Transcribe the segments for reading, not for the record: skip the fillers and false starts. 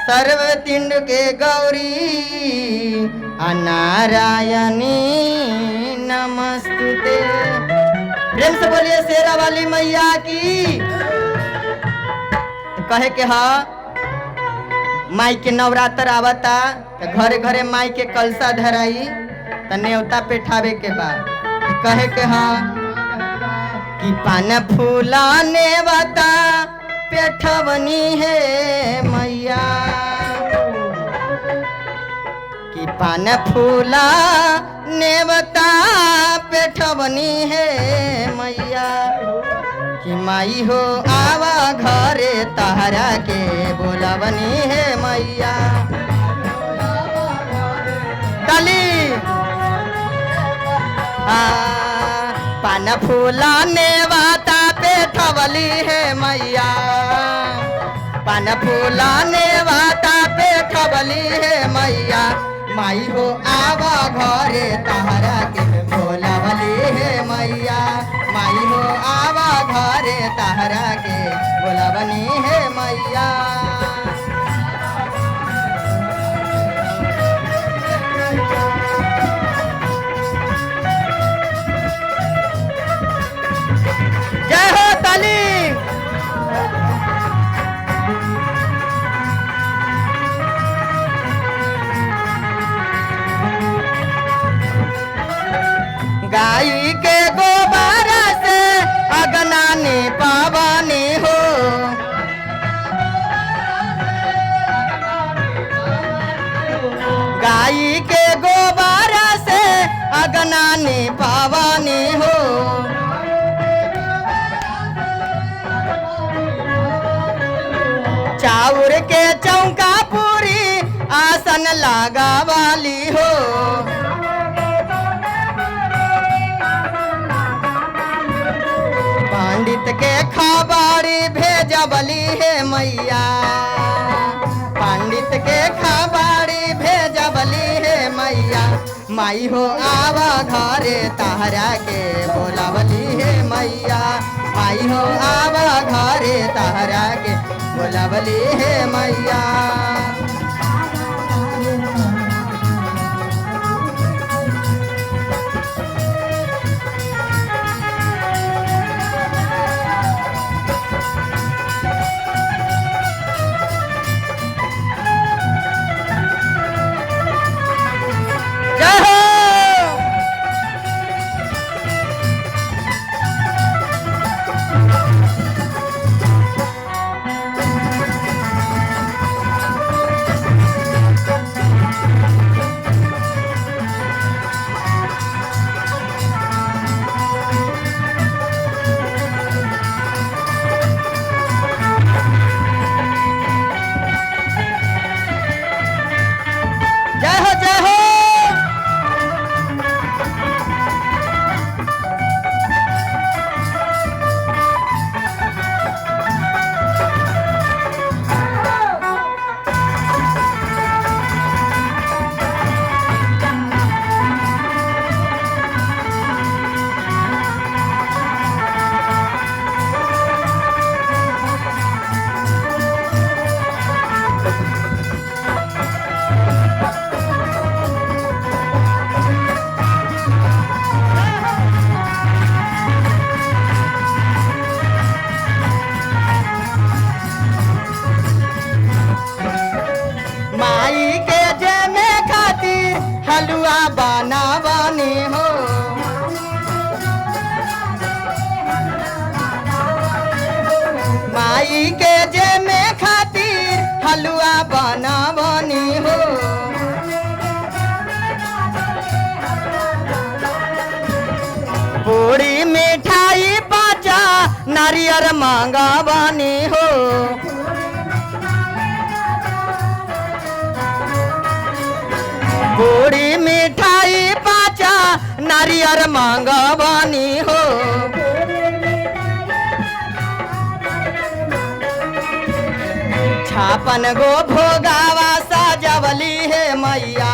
सर्वतिंड के गौरी नारायणी नमस्तुते। प्रेम से बोलिए शेरा वाली मैया की। कहे के हा माई के नवरात्र आवता तो घरे घरे माई के कलसा धराई तो नेवता पेठावे के बाद कहे के हा कि पान फूला नेवता पेठवनी है मैया कि पान फूला नेवता पेठवनी है मैया कि माई हो आवा घरे तहरा के बोलावनी है मैया। ताली पान फूला नेवता पेठवली है मैया पान फूला नेवता पेठवली है मैया माई हो आवा घरे तहरा के बोलावली है मैया माई हो आवा घरे तहरा के बोलावनी है मैया। जय हो ताली। गाई के गोबर से अगनानी पावानी हो गाई के गोबर से अगनानी पावानी हो चाउर के चौका पूरी आसन लगा वाली हो पंडित के खबरी भेजबली है मैया पंडित के खबरी भेजबली है मैया माई हो आवा घरे तहरा के बोलावली है मैया माई हो आवा घरे तहरा के बोलावली है मैया। हलवा बनावनी हो माई के जे में खातिर हलवा बनावनी हो पूरी मिठाई पाचा नारियल मांगावनी हो पूरी मिठाई पाचा नारियल मांगवानी हो छापन गो भोगावा सजवली है मैया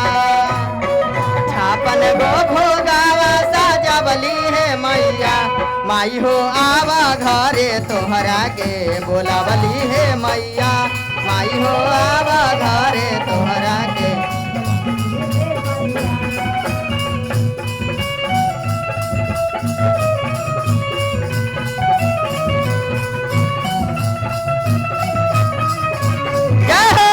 छापन गो भोगावा सजवली है मैया माई हो आवा घरे तोहरा के बोलावली है मैया माई हो आवा घरे तोहरा के जय हो।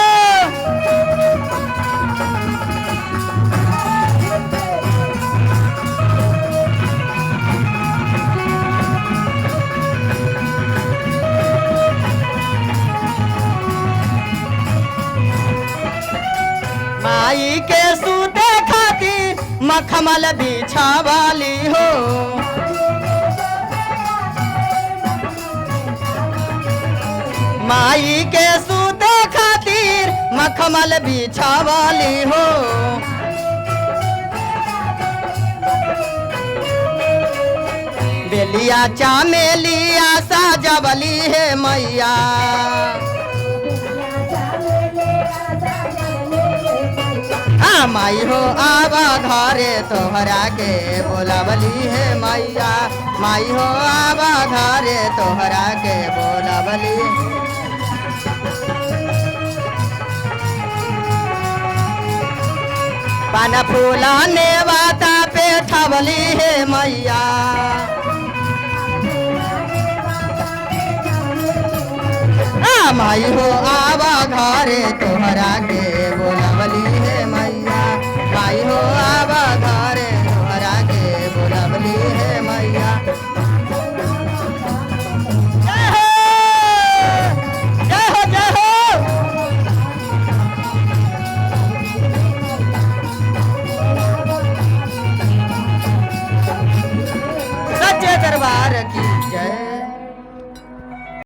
माई के सूते खातिर मखमल बिछावाली हो माई के सूते खातिर मखमल बिछावाली हो बेलिया चामेलिया साजवली है मैया माई हो आवा घरे तोहरा के बोलावली है मैया माई हो आवा घरे तोहरा के बोलावली पान फूला नेवाता पे ठवली है मैया माई हो आवा घरे तोहरा के